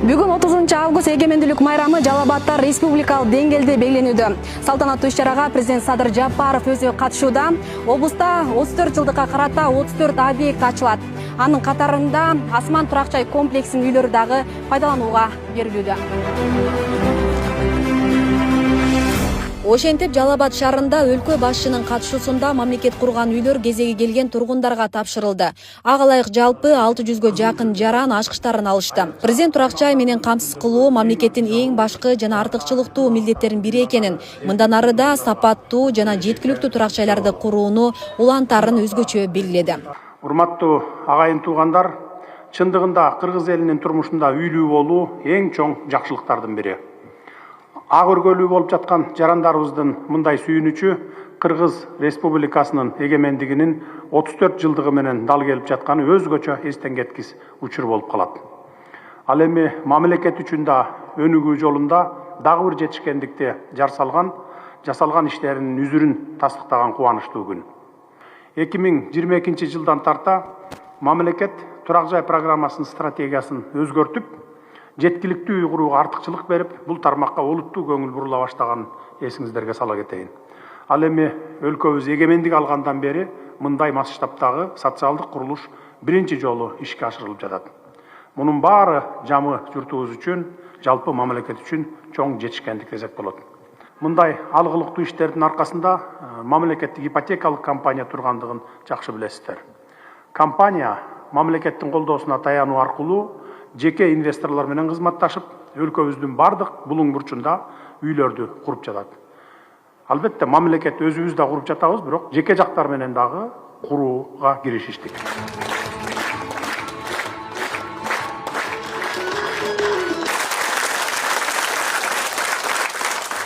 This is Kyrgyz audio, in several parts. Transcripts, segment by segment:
Бүгүн 30 август эгемендүүлүк майрамы Жалал Абадта республикалык деңгээлде белгиленүүдө. Салтанаттуу иш-чарага президент Садыр Жапаров өзү катышууда. Облуста 34 жылдыкка карата 34 объект ачылат. Анын катарында Асман турак-жай комплексинин үйлөрү дагы пайдаланууга берилүүдө. Ошентип Жалал Абад шаарында өлкө башчынын катышуусунда мамлекет курган үйлөр кезеги келген тургундарга тапшырылды. Ага ылайык жалпы 600га жакын жаран ашкычтарын алышты. Президент турак-жай менен камсыз кылуу мамлекеттин эң башкы жана артыкчылыктуу милдеттеринин бири экенин, мындан ары да сапаттуу жана жеткиликтүү турак-жайларды курууну улантарын өзгөчө белгиледи. Урматтуу агайын туугандар, чындыгында кыргыз элинин турмушунда үйлүү болуу эң чоң жакшылыктардын бири. Ак өргөлүү болуп жаткан жарандарыбыздын мындай сүйүнүчү Кыргыз Республикасынын эгемендигинин 34 жылдыгы менен дал келип жатканы өзгөчө эстен кеткис учур болуп калат. Ал эми мамлекет үчүн да өнүгүү жолунда дагы бир жетишкендикти жасалган иштеринин үзүрүн тастыктаган кубанычтуу күн. 2022 жылдан тарта мамлекет турак-жай программасынын стратегиясын өзгөртүп, жеткиликтүү үй курууга артыкчылык берип, бул тармакка олуттуу көңүл бурула баштаганын эсиңиздерге сала кетейин. Ал эми өлкөбүз эгемендик алгандан бери мындай масштабтагы социалдык курулуш биринчи жолу ишке ашырылып жатат. Мунун баары жамы журтубуз үчүн, жалпы мамлекет үчүн чоң жетишкендик десек болот. Мындай алгылыктуу иштердин аркасында мамлекеттик ипотекалык компания тургандыгын жакшы билесиздер. Компания мамлекеттин колдоосуна таянуу аркылуу жеке инвесторлор менен кызматташып, өлкөбүздүн бардык булуң бурчунда үйлөрдү куруп жатат. Албетте мамлекет өзүбүз да куруп жатабыз, бирок жеке жактар менен дагы курууга киришиштик.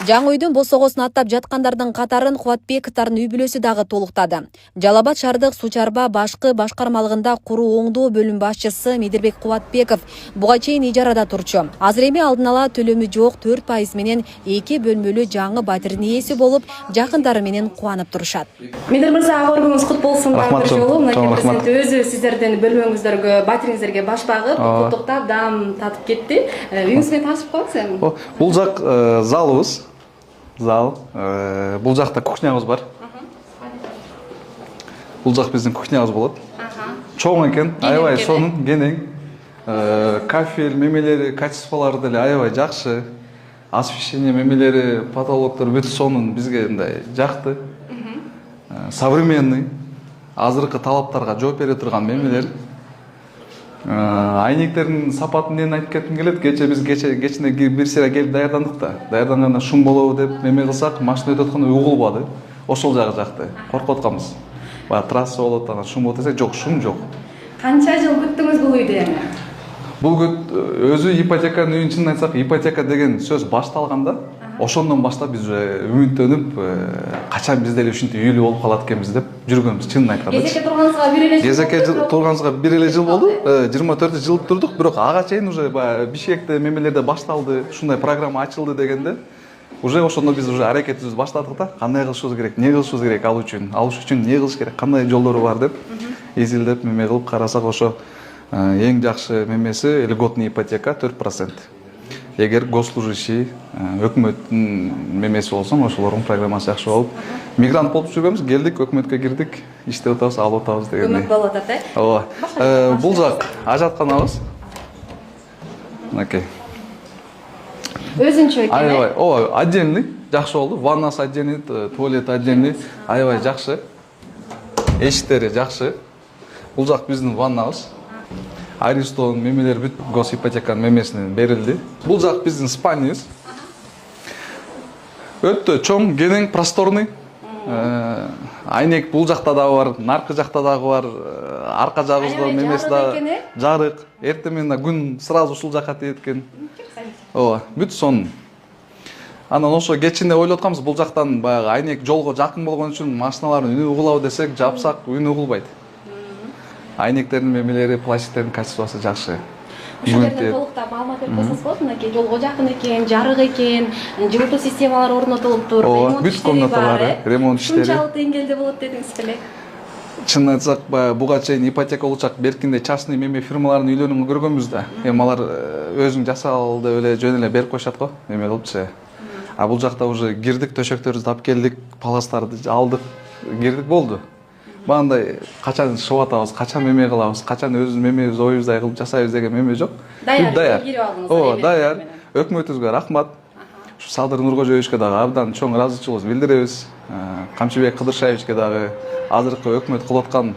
Жаңы үйдүн босогосун аттап жаткандардын катарын Кубатбековдордун үй бүлөсү дагы толуктады. Жалал Абад шаардык суу чарба башкы башкармалыгында куруу оңдоо бөлүм башчысы Медирбек Кубатбеков буга чейин ижарада турчу. Азыр эми алдын ала төлөмү жок 4% менен 2 бөлмөлүү жаңы батирдин ээси болуп, жакындары менен кубанып турушат. Медир мырза, агыргыңыз кут болсун. Бардык жолу мынакей президент өзү сиздердин бөлмөңүздөргө, батириңиздерге баш багып, куттуктап, дам татып кетти. Үйүңүз менен таашып коебуз эми. Бул жак залыбыз. Зал. Бул жакта кухнябыз бар. Бул жак биздин кухнябыз болот. Чоң экен, аябай сонун, кенең. Кафель, мемелери, качестволору деле аябай жакшы. Освещение, мемелери, потолоктор бүт сонун бизге мындай жакты. Современный, азыркы талаптарга жооп бере турган мемелер. Айнектердин сапатын эмне айтып кетким келет. Кечине бир сыйра келип даярдандык да. Даярданганда шум болобу деп меме кылсак, машина өтүп атканда угулбады. Ошол жагы жакты. Коркуп атканбыз. Баягы трасса болот, анан шум болот десек, жок, шум жок. Канча жыл күттүңүз бул үйдү эми? Бул өзү ипотеканын үйүн чынын айтсак, ипотека деген сөз башталганда, ошондон баштап биз үмүттөнүп, качан биз деле ушинтип үйлүү болуп калат экенбиз деп жүргөнбүз, чынын айтканда. Кезекке турганыбызга бир эле жыл болду. 24 жыл турдук, бирок ага чейин уже Бишкекте мемелерде башталды, ушундай программа ачылды дегенде, уже ошондо биз уже аракетибизди баштадык да, кандай кылышыбыз керек, эмне кылышыбыз керек алыш үчүн эмне кылыш керек, кандай жолдору бар деп изилдеп меме кылып карасак, ошо эң жакшы мемеси льготный ипотека 4%. Эгер госслужащий, өкмөттүн мемеси болсоң, ошолордун программасы жакшы болуп, мигрант болуп жүргөнбүз, келдик, өкмөткө кирдик, иштеп атабыз, алып атабыз дегендей. Көмөк болуп атат, ооба. Бул жак ажатканабыз. Мынакей. Өзүнчө экен. Аябай, ооба, отдельный, жакшы болду. Ваннасы отдельный, туалети отдельный, аябай жакшы. Эшиктери жакшы. Бул жак биздин ваннабыз. Арестон, мемелер бүт госипотеканын мемесинен берилди. Бул жак биздин спальнябыз. Өтө чоң, кенең, просторный. Айнек бул жакта дагы бар, наркы жакта дагы бар, арка жагыбызда мемеси дагы жарык. Эртең менен күн сразу ушул жакка тийет экен. Ооба, бүт сонун. Анан ошо кечинде ойлоп атканбыз, бул жактан баягы айнек жолго жакын болгон үчүн машиналардын үнү угулабы десек, жапсак үнү угулбайт. Айнектердин мемелери, пластиктердин качествосу жакшы. Ушулерден толуктап маалымат берип койсоңуз болот, мынакей жолго жакын экен, жарык экен, жылытуу системалары орнотулуптур, ремонт иштери бар. Ремонт иштери. Ушунчалык деңгээлде болот дедиңиз беле? чынын айтсак баягы буга чейин ипотека улучак беркинде частный меме фирмалардын үйлөрүн көргөнбүз да. Эми алар өзүң жасал деп эле жөн эле берип коюшат го, эме кылыпчы. А бул жакта уже кирдик, төшөктөрүбүздү тап келдик, паластарды алдык, кирдик болду. Бандай качан шоу атабыз, качан меме кылабыз, качан өзүбүз мемебиз оюбуздай кылып жасайбыз деген меме жок. Даяр. Ооба, даяр. Өкмөтүбүзгө рахмат. Ушу Садыр Нуркожоевичке дагы абдан чоң ыраазычылыгыбызды билдиребиз. Камчыбек Кыдыршаевичке дагы азыркы өкмөт кылып аткан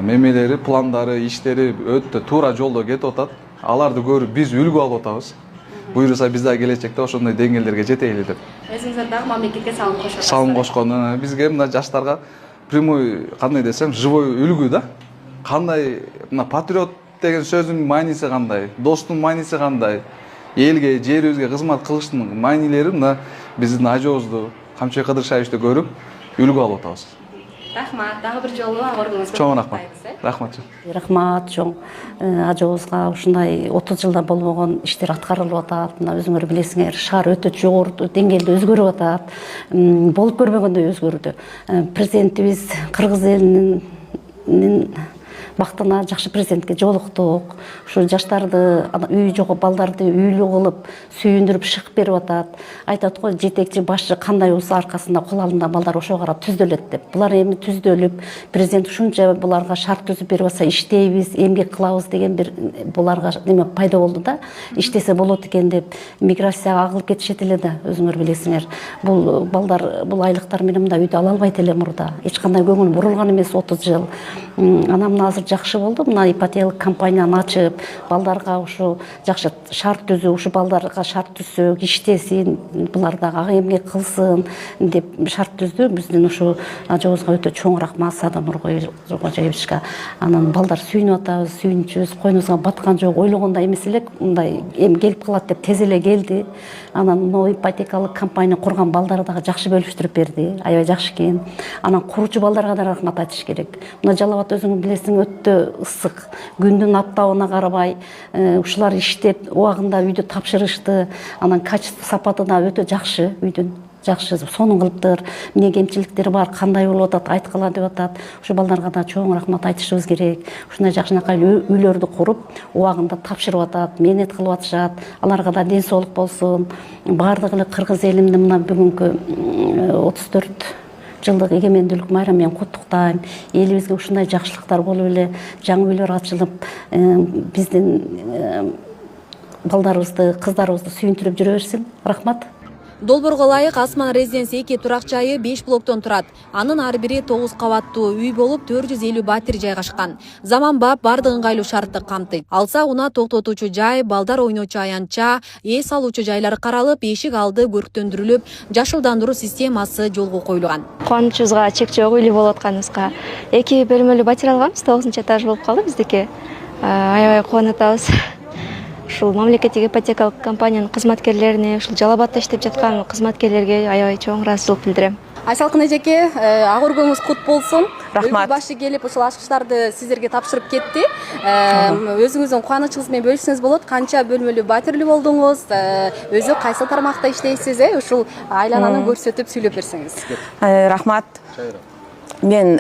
мемелери, пландары, иштери өтө туура жолдо кетип атат. Аларды көрүп биз үлгү алып атабыз. Буюрса биз дагы келечекте ошондой деңгээлдерге жетели деп. Өзүңүздөр дагы мамлекетке салым кошосуз. Салым кошкон бизге мына жаштарга прямой, кандай десем, живой үлгү да. Кандай мына патриот деген сөзүнүн мааниси кандай, достун мааниси кандай, элге, жерибизге кызмат кылыштын маанилери мына биздин ажообузду, Камчыбек Кыдыршаевичти көрүп үлгү алып атабыз. Рахмат, дагы бир жолу агыргыңызга. Чоң рахмат. Рахмат. Рахмат чоң. Ажообузга ушундай 30 жылда болбогон иштер аткарылып атат. Мына өзүңөр билесиңер, шаар өтө жогору деңгээлде өзгөрүп атат. Болуп көрбөгөндөй өзгөрдү. Президентибиз кыргыз элинин бактына жакшы президентке жолуктук. Ушу жаштарды, үй жок балдарды үйлүү кылып, сүйүндүрүп шык берип атат. Айтат го, жетекчи башчы кандай болсо аркасында кол алдында балдар ошого карап түздөлөт деп. Булар эми түздөлүп, президент ушунча буларга шарт түзүп берип атса, иштейбиз, эмгек кылабыз деген бир буларга неме пайда болду да. Иштесе болот экен деп миграцияга агылып кетишет эле да, өзүңөр билесиңер. Бул балдар, бул айлыктар менен мындай үйдө ала албайт эле мурда. Эч кандай көңүл бурулган эмес 30 жыл. Анан азыр жакшы болду. Мына ипотекалык компанияны ачып, балдарга ушу жакшы шарт түзүү, ушу балдарга шарт түзсөк, иштесин, булар дагы ак эмгек кылсын деп шарт түздү. Биздин ушу ажообузга өтө чоң рахмат Садыр Нуркожоевичке. Анан балдар сүйүнүп атабыз, сүйүнчүбүз, койнубузга баткан жок, ойлогондой эмес элек, мындай эми келип калат деп тез эле келди. Анан могу ипотекалык компания курган балдар дагы жакшы бөлүштүрүп берди. Аябай жакшы экен. Анан куручу балдарга да рахмат айтыш керек. Мына Жалал Абад өзүң билесиң өтө ысык, күндүн аптабына карабай, ушулар иштеп, убагында үйдү тапшырышты. Анан качество сапаты да өтө жакшы, үйдүн жакшы, сонун кылыптыр. Эмне кемчиликтери бар, кандай болуп атат, айткыла деп атат. Ушу балдарга да чоң рахмат айтышыбыз керек. Ушундай жакшынакай үйлөрдү куруп, убагында тапшырып атат, мээнет кылып атышат. Аларга да ден соолук болсун. Баардык эле кыргыз элимди мына бүгүнкү 34 жылдык эгемендүүлүк майрамы менен куттуктайм. Элибизге ушундай жакшылыктар болуп эле, жаңы үйлөр ачылып, биздин балдарыбызды, кыздарыбызды сүйүндүрүп жүрө берсин. Рахмат. Долбоорго ылайык Асман Резиденс 2 турак жайы 5 блоктон турат. Анын ар бири 9 кабаттуу үй болуп 450 батир жайгашкан. Заманбап бардык ыңгайлуу шартты камтыйт. Алса унаа токтотуучу жай, балдар ойночу аянтча, эс алуучу жайлар каралып, эшик алды көрктөндүрүлүп, жашылдандыруу системасы жолго коюлган. Кубанычыбызга чек жок үйлүү болуп атканыбызга 2 бөлмөлүү батир алганбыз, 9-этаж болуп калды биздики. Аябай кубанып атабыз. Ушул мамлекеттик ипотекалык компаниянын кызматкерлерине, ушул Жалал Абадта иштеп жаткан кызматкерлерге аябай чоң ыраазычылык билдирем. Айсалкын эжеке, ак өргөңүз кут болсун. Рахмат. Башчы келип ушул ачкычтарды сиздерге тапшырып кетти. Өзүңүздүн кубанычыңыз менен бөлүшсөңүз болот. Канча бөлмөлүү батирлүү болдуңуз? Өзү кайсы тармакта иштейсиз? Ушул айлананы көрсөтүп сүйлөп берсеңиз. Рахмат. Мен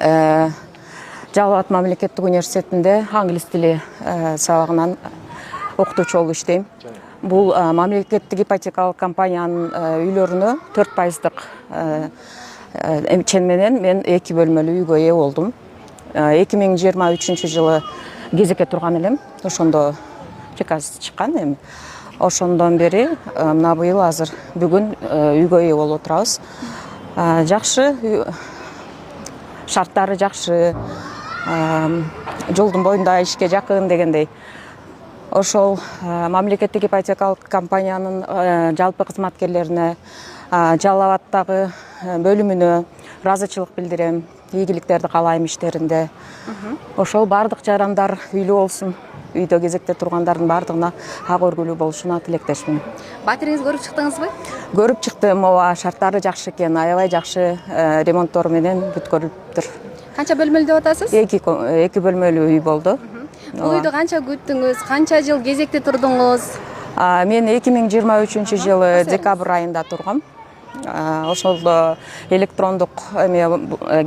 Жалал Абад мамлекеттик университетинде англис тили сабагынан окутуучу болуп иштейм. Бул мамлекеттик ипотекалык компаниянын үйлөрүнө 4%дык чен менен мен 2 бөлмөлүү үйгө ээ болдум. 2023 жылы кезекке турган элем. Ошондо приказ чыккан эми. Ошондон бери мына быйыл азыр бүгүн үйгө ээ болуп отурабыз. Жакшы, шарттары жакшы, жолдун боюнда ишке жакын дегендей. Ошол мамлекеттик ипотекалык компаниянын жалпы кызматкерлерине, Жалал Абадтагы бөлүмүнө ыраазычылык билдирем. Ийгиликтерди каалайм иштеринде. Ошол бардык жарандар үйлүү болсун. Үйдө кезекте тургандардын бардыгына ак өргүлүү болушуна тилектешмин. Батириңиз көрүп чыктыңызбы? Көрүп чыктым, шарттары жакшы экен, аябай жакшы ремонттор менен бүткөрүлүптүр. Канча бөлмөлүү деп атасыз? 2 бөлмөлүү үй болду. Бул үйдү канча күттүңүз? Канча жыл кезекте турдуңуз? Мен 2023 жылы декабрь айында тургам. ошол электрондук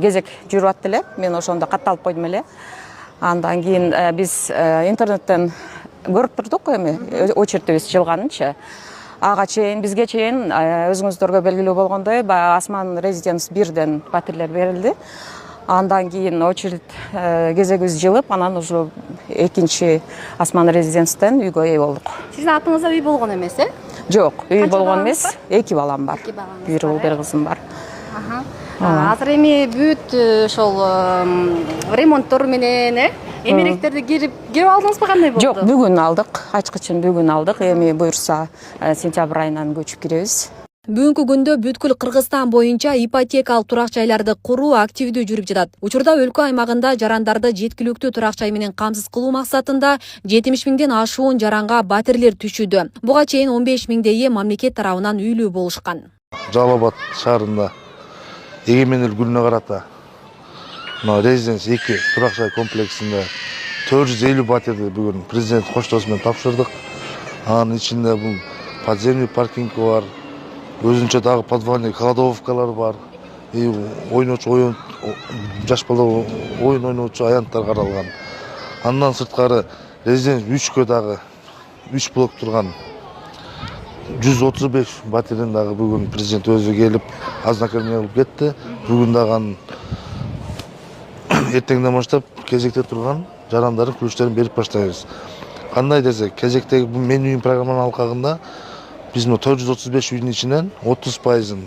кезек жүрүп атты эле. Мен ошондо катталып койдум эле. Андан кийин биз интернеттен көрүп турдук очередибиз жылганынчы. Ага чейин бизге чейин өзүңүздөргө белгилүү болгондой баягы Асман Резиденс 1ден патерлер берилди. Андан кийин очередь кезегибиз жылып, анан уже экинчи Асман Резиденстен үйгө ээ болдук. Сиздин атыңызда үй болгон эмес, Жок, үй Канча болгон балаңыз эмес. 2 балам бар. Бир уул, бир кызым бар. Азыр эми бүт ошол ремонттор менен эмеректерди кирип алдыңызбы, кандай болду? Жок, бүгүн алдык. Ачкычын бүгүн алдык. Эми буюрса сентябрь айынан көчүп киребиз. Бүгүнкү күндө бүткүл Кыргызстан боюнча ипотекалык турак жайларды куруу активдүү жүрүп жатат. Учурда өлкө аймагында жарандарды жеткиликтүү турак жай менен камсыз кылуу максатында 70 миңден ашуун жаранга батирлер түшүүдө. Буга чейин 15 миңдейи мамлекет тарабынан үйлүү болушкан. Жалал Абад шаарында эгемендүүлүк күнүнө карата Резиденс 2 турак жай комплексинде 450 батирди бүгүн президент коштоосу менен тапшырдык. Анын ичинде бул подземный паркинг бар. Өзүнчө дагы подвальный кладовкалар бар. Ойночу жаш бала оюн ойночу аянттар каралган. Андан сырткары Резиденс 3кө дагы 3 блок турган 135 батирин дагы бүгүн президент өзү келип ознакомление кылып кетти. Бүгүн дагы эртеңден баштап кезекте турган жарандардын күлүчтөрүн берип баштайбыз. Кандай десек, кезектеги бул мен үйүм программанын алкагында биз 435 үйдүн ичинен 30%-ын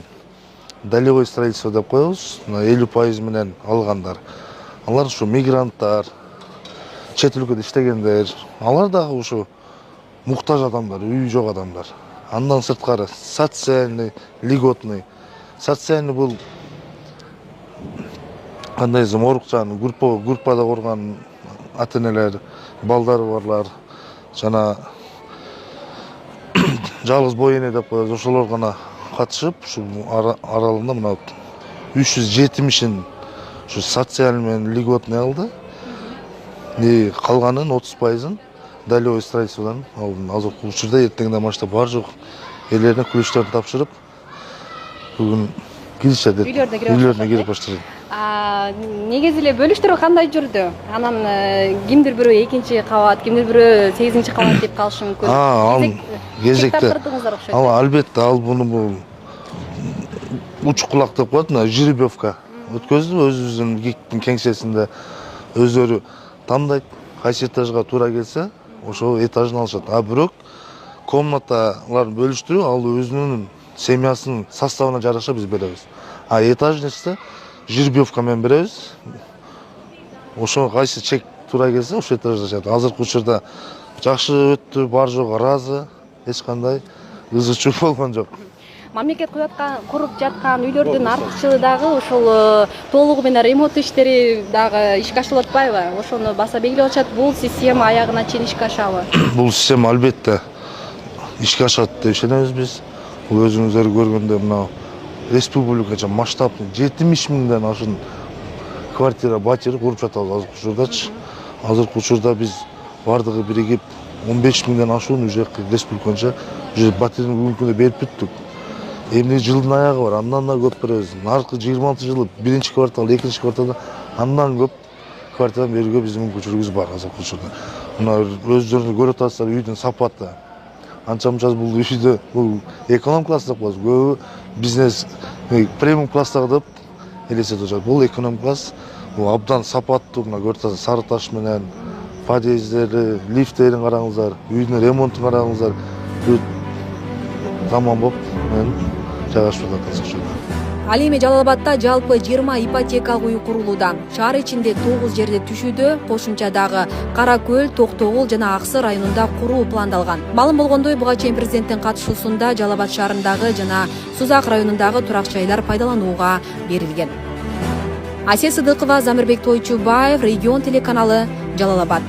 долевой строительство деп коебуз, 50% менен алгандар. Алар ушу мигранттар, чет өлкөдө иштегендер, алар дагы ушу муктаж адамдар, үйү жок адамдар. Андан сырткары социальный, льготный. Социальный бул кандай десем, орукчан, группада курган ата-энелер, балдары барлар, жана жалгыз бой эне деп коебуз, ошолор гана катышып, ушу аралыгында мына 370ин ушу социаль менен льготный алды. Калганын 30%-ын долевой строительстводан алдым. Азыркы учурда эртеңден баштап бар жок элдердин күлүчтөрүн тапшырып, бүгүн киришет. Үйлөрүнө кирип башташат. Негизи эле бөлүштүрүү кандай жүрдү? Анан кимдир бирөө экинчи кабат, кимдир бирөө 8-чи кабат деп калышы мүмкүн. Кезекте. Албетте, ал буну уч кулак деп коет, жеребьевка өткөздү, өзүбүздүн кеңсесинде өздөрү тандайт, кайсы этажга туура келсе, ошол этажын алышат. Бирок комнаталарын бөлүштүрүү ал өзүнүн семьясынын составына жараша биз беребиз. Этаж нечсе жеребьевка менен беребиз. Ошо кайсы чек туура келсе, ошол этажда жашайт. Азыркы учурда жакшы өттү, бар жок ыраазы, эч кандай ызы чуу болгон жок. Мамлекет куруп жаткан үйлөрдүн артыкчылыгы дагы ошол толугу менен ремонт иштери дагы ишке ашырылып атпайбы? Ошону баса белгилеп атышат. Бул система аягына чейин ишке ашабы? Бул система албетте ишке ашат деп ишенебиз биз. Бул өзүңүздөр көргөндөй мына республикача масштабный 70 миңден ашын квартира, батир куруп жатабыз азыркы учурдачы. Азыркы учурда биз бардыгы биригип 15 миңден ашуун уже республиканча уже батирин бүгүнкү күндө берип бүттүк. Эмне жылдын аягы бар, андан да көп беребиз. Наркы 26 жылы биринчи квартал, экинчи кварталда андан көп квартира берүүгө биздин мүмкүнчүлүгүбүз бар азыркы учурда. Мына өздөрүңүз көрүп атасыздар, үйдүн сапаты. Анча-мунча бул үйдө бул эконом класс деп коебуз. Көбү бизнес премиум класстагы деп элестетип жатат. Бул эконом класс, бул абдан сапаттуу, мына көрүп атасыздар, сары таш менен подъездери, лифттерин караңыздар, үйдүн ремонтун караңыздар. Тамам болуп жайгашып жатат азыркы учурда. Ал эми Жалал Абадда жалпы 20 ипотекалык үй курулууда. Шаар ичинде 9 жерде түшүүдө, кошумча дагы Кара Көл, Токтогул жана Аксы районунда куруу пландалган. Маалым болгондой, буга чейин президенттин катышуусунда Жалал Абад шаарындагы жана Сузак районундагы турак жайлар пайдаланууга берилген. Асия Сыдыкова, Замирбек Тойчубаев, Регион телеканалы, Жалал Абад.